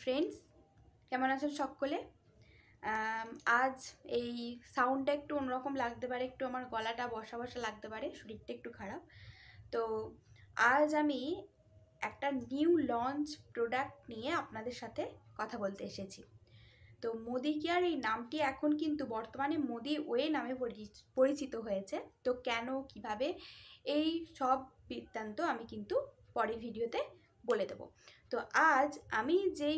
Friends, কেমন আছেন সকলে? আজ এই সাউন্ডটা একটু অন্যরকম লাগতে পারে, একটু আমার গলাটা বসা বসা লাগতে পারে, শরীরটা একটু খারাপ। তো আজ আমি একটা নিউ লঞ্চ প্রোডাক্ট নিয়ে আপনাদের সাথে কথা বলতে এসেছি। তো মোদি কেয়ার এই নামটি এখন কিন্তু বর্তমানে মোদি ওয়ে নামে পরিচিত হয়েছে। তো কেন, কিভাবে, এই সব বৃত্তান্ত আমি কিন্তু পরের ভিডিওতে বলে দেবো। তো আজ আমি যেই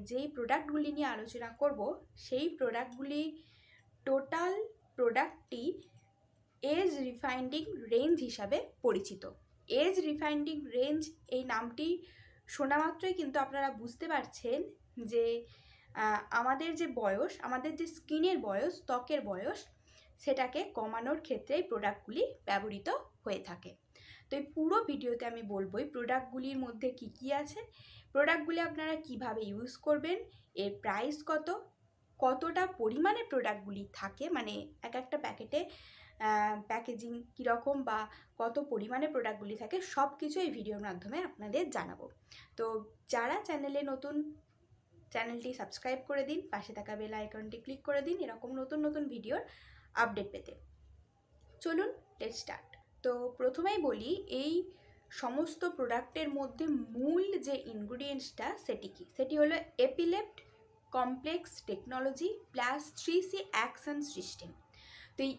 যেই প্রোডাক্টগুলি নিয়ে আলোচনা করব, সেই প্রোডাক্টগুলি টোটাল প্রোডাক্টটি এজ রিফাইন্ডিং রেঞ্জ হিসাবে পরিচিত। এজ রিফাইন্ডিং রেঞ্জ এই নামটি শোনা মাত্রই কিন্তু আপনারা বুঝতে পারছেন যে আমাদের যে বয়স, আমাদের যে স্কিনের বয়স, ত্বকের বয়স, সেটাকে কমানোর ক্ষেত্রে এই প্রোডাক্টগুলি ব্যবহৃত হয়ে থাকে। তো এই পুরো ভিডিওতে আমি বলবো এই প্রোডাক্টগুলির মধ্যে কি কি আছে, প্রোডাক্টগুলি আপনারা কিভাবে ইউজ করবেন, এর প্রাইস কতটা পরিমাণে প্রোডাক্টগুলি থাকে, মানে এক একটা প্যাকেটে প্যাকেজিং কীরকম বা কত পরিমাণে প্রোডাক্টগুলি থাকে, সব কিছু এই ভিডিওর মাধ্যমে আপনাদের জানাবো। তো যারা চ্যানেলে নতুন, চ্যানেলটি সাবস্ক্রাইব করে দিন, পাশে থাকা বেল আইকনটি ক্লিক করে দিন এরকম নতুন নতুন ভিডিওর আপডেট পেতে। চলুন লেটস স্টার্ট। তো প্রথমেই বলি, এই সমস্ত প্রোডাক্টের মধ্যে মূল যে ইনগ্রিডিয়েন্টসটা সেটি হলো Epilept complex technology plus 3C action system. তো এই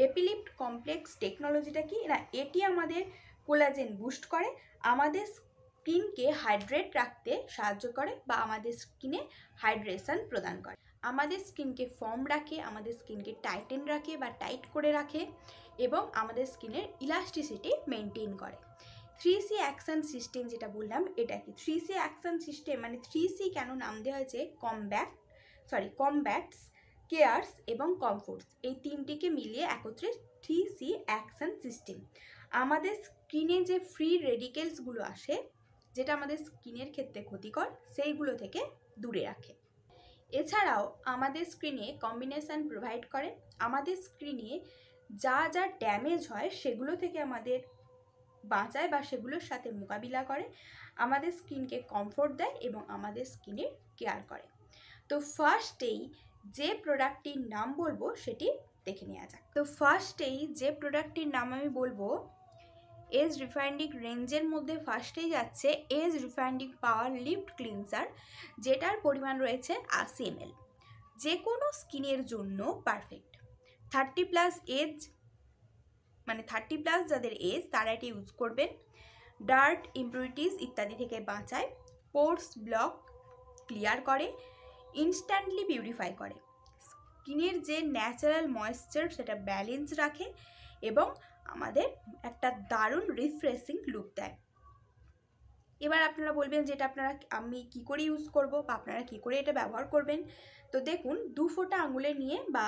এপিলিপ্ট কমপ্লেক্স টেকনোলজিটা কি না, এটি আমাদের কোলাজেন বুস্ট করে, আমাদের স্কিনকে হাইড্রেট রাখতে সাহায্য করে বা আমাদের স্কিনে হাইড্রেশন প্রদান করে, আমাদের স্কিনকে ফর্ম রাখে, আমাদের স্কিনকে টাইটেন রাখে বা টাইট করে রাখে এবং আমাদের স্কিনের ইলাস্টিসিটি মেনটেন করে। 3C অ্যাকশন সিস্টেম যেটা বললাম, এটা কি 3C অ্যাকশন সিস্টেম, মানে 3C কেন নাম দেওয়া হয়েছে, কমব্যাটস, কেয়ার্স এবং কমফোর্টস, এই তিনটিকে মিলিয়ে একত্রে 3C অ্যাকশন সিস্টেম আমাদের স্কিনে যে ফ্রি রেডিকেলসগুলো আসে, যেটা আমাদের স্কিনের ক্ষেত্রে ক্ষতিকর, সেইগুলো থেকে দূরে রাখে। এছাড়াও আমাদের স্কিনে কম্বিনেশন প্রোভাইড করে, আমাদের স্কিনে যা যা ড্যামেজ হয় সেগুলো থেকে আমাদের বাঁচায় বা সেগুলোর সাথে মোকাবিলা করে, আমাদের স্কিনকে কমফোর্ট দেয় এবং আমাদের স্কিনের কেয়ার করে। তো ফার্স্টেই যে প্রোডাক্টটির নাম বলবো সেটি দেখে নেওয়া যাক। তো ফার্স্টেই যে প্রোডাক্টটির নাম আমি বলবো, এজ রিফাইন্ডিং রেঞ্জের মধ্যে ফার্স্টেই যাচ্ছে এজ রিফাইন্ডিং পাওয়ার লিফট ক্লিনজার, যেটার পরিমাণ রয়েছে 80 ml, যে কোনো স্কিনের জন্য পারফেক্ট। 30+ এজ, মানে 30+ যাদের এজ, তারা এটি ইউজ করবেন। ডার্ট, ইমপিউরিটিস ইত্যাদি থেকে বাঁচায়, পোর্স ব্লক ক্লিয়ার করে, ইনস্ট্যান্টলি পিউরিফাই করে, স্কিনের যে ন্যাচারাল ময়েশ্চার সেটা ব্যালেন্স রাখে এবং আমাদের একটা দারুণ রিফ্রেশিং লুক দেয়। এবার আপনারা বলবেন যেটা আমি কি করে ইউজ করব বা আপনারা কি করে এটা ব্যবহার করবেন। তো দেখুন, 2 ফোঁটা আঙুলে নিয়ে বা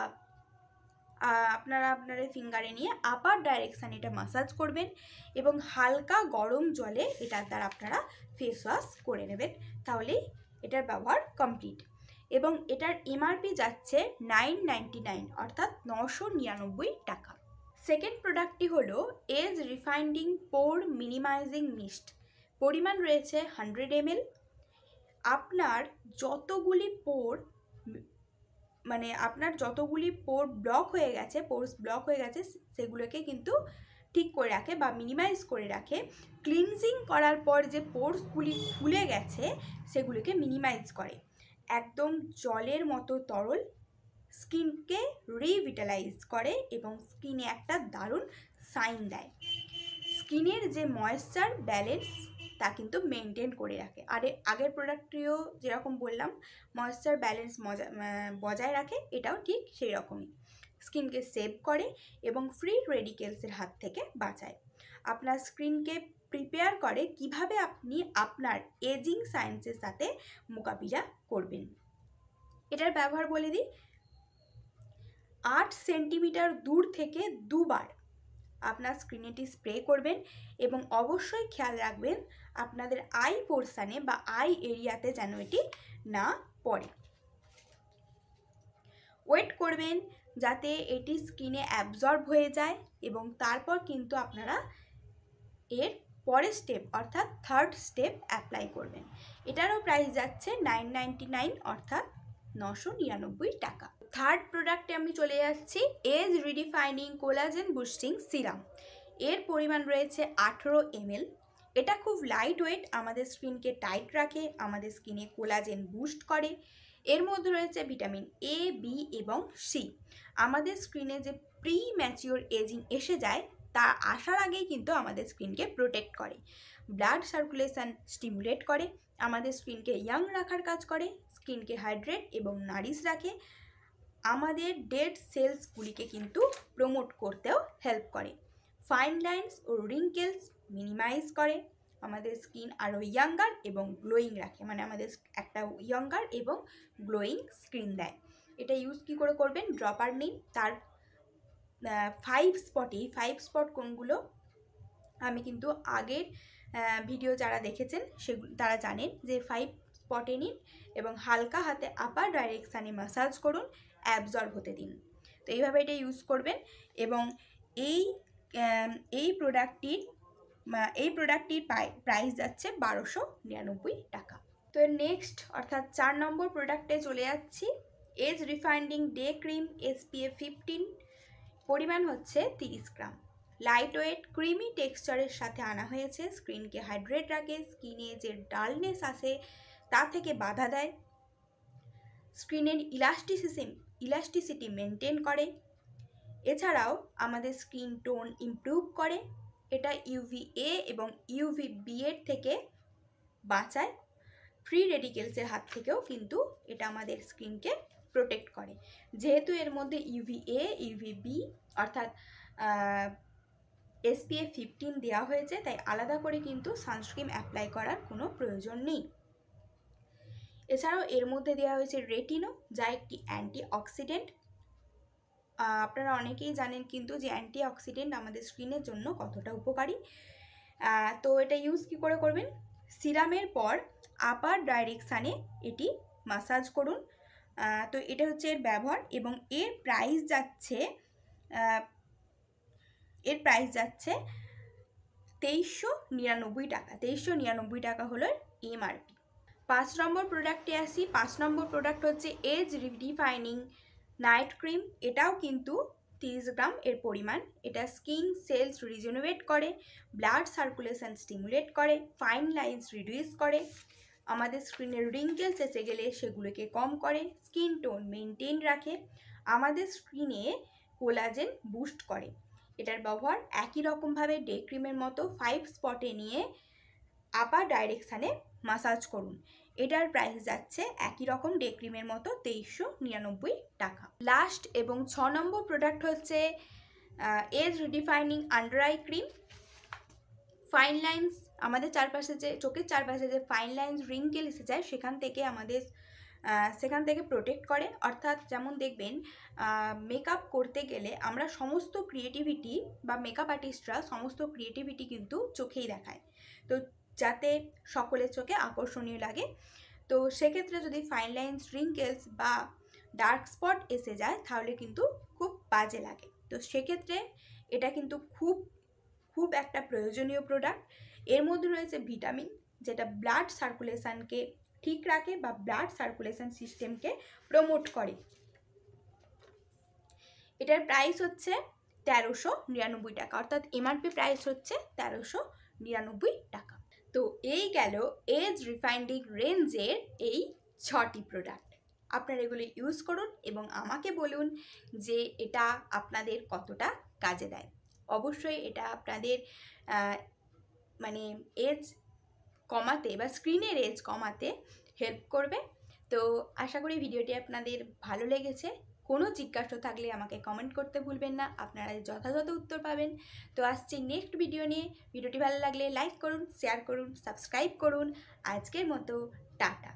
আপনারা আপনাদের ফিঙ্গারে নিয়ে আপার ডাইরেকশান এটা মাসাজ করবেন এবং হালকা গরম জলে এটার দ্বারা আপনারা ফেস ওয়াশ করে নেবেন, তাহলেই এটার ব্যবহার কমপ্লিট। এবং এটার এমআরপি যাচ্ছে 999, অর্থাৎ 999 টাকা। সেকেন্ড প্রোডাক্টটি হলো এজ রিফাইন্ডিং পোর মিনিমাইজিং মিস্ট, পরিমাণ রয়েছে 100 ml। আপনার যতগুলি পোর ব্লক হয়ে গেছে, পোর্স ব্লক হয়ে গেছে, সেগুলোকে কিন্তু ঠিক করে রাখে বা মিনিমাইজ করে রাখে। ক্লিনজিং করার পর যে পোর্সগুলি খুলে গেছে সেগুলোকে মিনিমাইজ করে, একদম জলের মতো তরল, স্কিনকে রিভিটালাইজ করে এবং স্কিনে একটা দারুণ সাইন দেয়। স্কিনের যে ময়েশ্চার ব্যালেন্স তা কিন্তু মেনটেন করে রাখে। আর আগের প্রোডাক্টটিও যেরকম বললাম ময়েশ্চার ব্যালেন্স বজায় রাখে, এটাও ঠিক সেই রকমই, স্কিনকে সেভ করে এবং ফ্রি রেডিকেলসের হাত থেকে বাঁচায়, আপনার স্কিনকে প্রিপেয়ার করে কিভাবে আপনি আপনার এজিং সায়েন্সের সাথে মোকাবিলা করবেন। এটার ব্যবহার বলে দিই, 8 সেন্টিমিটার দূর থেকে 2 বার আপনার স্কিনেটি স্প্রে করবেন এবং অবশ্যই খেয়াল রাখবেন আপনাদের আই পোর্শনে বা আই এরিয়াতে যেন এটি না পড়ে। ওয়েট করবেন যাতে এটি স্কিনে অ্যাবজর্ব হয়ে যায় এবং তারপর কিন্তু আপনারা এর পরের স্টেপ অর্থাৎ থার্ড স্টেপ অ্যাপ্লাই করবেন। এটারও প্রাইস যাচ্ছে 999 অর্থাৎ 999 টাকা। থার্ড প্রোডাক্টে আমি চলে যাচ্ছি age redefining collagen boosting serum. এর পরিমাণ রয়েছে 18 ml। এটা খুব লাইট ওয়েট, আমাদের স্কিনকে টাইট রাখে, আমাদের স্কিনে কোলাজেন বুস্ট করে। এর মধ্যে রয়েছে ভিটামিন A, B এবং C। আমাদের স্কিনে যে প্রি ম্যাচিওর এজিং এসে যায় তা আসার আগেই কিন্তু আমাদের স্কিনকে প্রোটেক্ট করে, ব্লাড সার্কুলেশন স্টিমুলেট করে, আমাদের স্কিনকে ইয়াং রাখার কাজ করে, স্কিনকে হাইড্রেট এবং নারিশ রাখে, আমাদের ডেড সেলসগুলিকে কিন্তু প্রমোট করতেও হেল্প করে, ফাইন লাইন্স ও রিঙ্কেলস মিনিমাইজ করে, আমাদের স্কিন আরও ইয়াঙ্গার এবং গ্লোয়িং রাখে, মানে আমাদের একটা ইয়াঙ্গার এবং গ্লোয়িং স্কিন দেয়। এটা ইউজ কী করে করবেন? ড্রপার নিন, তার 5 স্পট কোনগুলো আমি কিন্তু আগের ভিডিও যারা দেখেছেন সেগুলো তারা জানেন যে 5 স্পটে নিন এবং হালকা হাতে আপার ডাইরেকশানে ম্যাসাজ করুন, অ্যাবজর্ব হতে দিন। তো এইভাবে এটা ইউজ করবেন এবং এই প্রোডাক্টটির প্রাইস যাচ্ছে 1299 টাকা। তো নেক্সট অর্থাৎ 4 নম্বর প্রোডাক্টে চলে যাচ্ছি এজ রিফাইন্ডিং ডে ক্রিম SPF 15। পরিমাণ হচ্ছে 30 গ্রাম। লাইট ওয়েট ক্রিমি টেক্সচারের সাথে আনা হয়েছে, স্কিনকে হাইড্রেট রাখে, স্কিনে যে ডালনেস আসে তা থেকে বাধা দেয়, স্কিনের ইলাস্টিসিটি মেনটেন করে, এছাড়াও আমাদের স্কিন টোন ইমপ্রুভ করে। এটা UVA এবং UVB এর থেকে বাঁচায়, ফ্রি রেডিকেলসের হাত থেকেও কিন্তু এটা আমাদের স্কিনকে প্রোটেক্ট করে। যেহেতু এর মধ্যে UVA UVB অর্থাৎ SPF 15 দেওয়া হয়েছে, তাই আলাদা করে কিন্তু সানস্ক্রিন অ্যাপ্লাই করার কোনো প্রয়োজন নেই। এছাড়াও এর মধ্যে দেওয়া হয়েছে রেটিনো, যা একটি অ্যান্টিঅক্সিডেন্ট। আপনারা অনেকেই জানেন কিন্তু যে অ্যান্টিঅক্সিডেন্ট আমাদের স্কিনের জন্য কতটা উপকারী। তো এটা ইউজ কী করে করবেন? সিরামের পর আপার ডাইরেকশানে এটি মাসাজ করুন। তো এটা হচ্ছে এর ব্যবহার এবং এর প্রাইস যাচ্ছে 2399 টাকা। 2399 টাকা হলো MRP। 5 নম্বর প্রোডাক্টে আসি। 5 নম্বর প্রোডাক্ট হচ্ছে এজ রিডিফাইনিং নাইট ক্রিম। এটাও কিন্তু 30 গ্রাম এর পরিমাণ। এটা স্কিন সেলস রিজেনারেট করে, ব্লাড সার্কুলেশন স্টিমুলেট করে, ফাইন লাইন্স রিডিউস করে, আমাদের স্কিনের রিঙ্কেলস এসে গেলে সেগুলোকে কম করে, স্কিন টোন মেনটেন রাখে, আমাদের স্কিনে কোলাজেন বুস্ট করে। এটার ব্যবহার একই রকমভাবে ডে ক্রিমের মতো 5 স্পটে নিয়ে আপার ডাইরেকশানে মাসাজ করুন। এটার প্রাইস যাচ্ছে একই রকম ডে ক্রিমের মতো 2399 টাকা। লাস্ট এবং 6 নম্বর প্রোডাক্ট হচ্ছে age redefining under eye cream. Fine lines, আমাদের চারপাশে যে চোখের চারপাশে যে ফাইন লাইন্স রিঙ্কেল এসে যায় সেখান থেকে প্রোটেক্ট করে। অর্থাৎ যেমন দেখবেন মেকআপ করতে গেলে আমরা সমস্ত ক্রিয়েটিভিটি বা মেকআপ আর্টিস্টরা সমস্ত ক্রিয়েটিভিটি কিন্তু চোখেই দেখায়, তো যাতে সকলের চোখে আকর্ষণীয় লাগে। তো সেক্ষেত্রে যদি ফাইন লাইন্স রিঙ্কেলস বা ডার্ক স্পট এসে যায় তাহলে কিন্তু খুব বাজে লাগে। তো সেক্ষেত্রে এটা কিন্তু খুব একটা প্রয়োজনীয় প্রোডাক্ট। এর মধ্যে রয়েছে ভিটামিন, যেটা ব্লাড সার্কুলেশনকে ঠিক রাখে বা ব্লাড সার্কুলেশন সিস্টেমকে প্রমোট করে। এটার প্রাইস হচ্ছে 1399 টাকা, অর্থাৎ MRP প্রাইস হচ্ছে 1399 টাকা। তো এই গেল এজ রিফাইন্ডিং রেঞ্জের এই 6টি প্রোডাক্ট। আপনারা এগুলো ইউজ করুন এবং আমাকে বলুন যে এটা আপনাদের কতটা কাজে দেয়। অবশ্যই এটা আপনাদের মানে এজ কমাতে বা স্ক্রিনের এজ কমাতে হেল্প করবে। তো আশা করি ভিডিওটি আপনাদের ভালো লেগেছে। কোনো জিজ্ঞাসা থাকলে আমাকে কমেন্ট করতে ভুলবেন না, আপনারা যথাযথ উত্তর পাবেন। তো আসছি নেক্সট ভিডিও নিয়ে। ভিডিওটি ভালো লাগলে লাইক করুন, শেয়ার করুন, সাবস্ক্রাইব করুন। আজকের মতো টাটা।